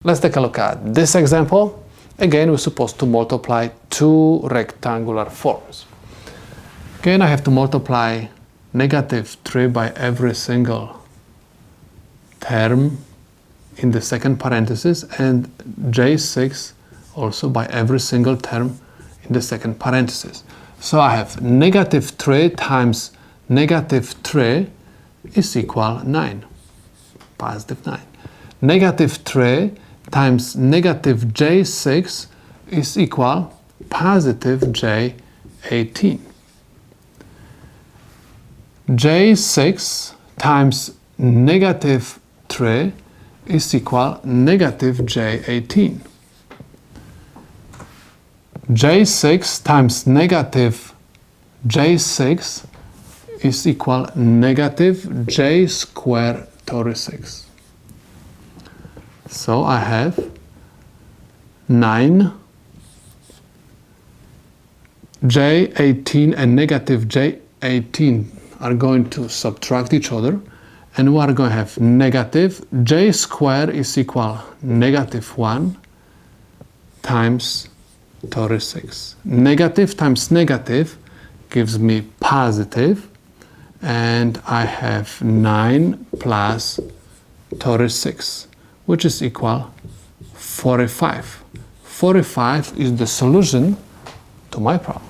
Let's take a look at this example. Again, we're supposed to multiply two rectangular forms. Again, I have to multiply -3 by every single term in the second parenthesis and j6 also by every single term in the second parenthesis. So I have -3 times -3 is equal 9, positive 9. -3 times -j6 is equal positive j18. j6 times -3 is equal negative j18. j6 times negative j6 is equal negative j squared 36. So I have 9 j18 and negative j18 are going to subtract each other, and we are going to have negative j squared is equal -1 times 36. Negative times negative gives me positive, and I have 9 plus 36, which is equal 45. 45 is the solution to my problem.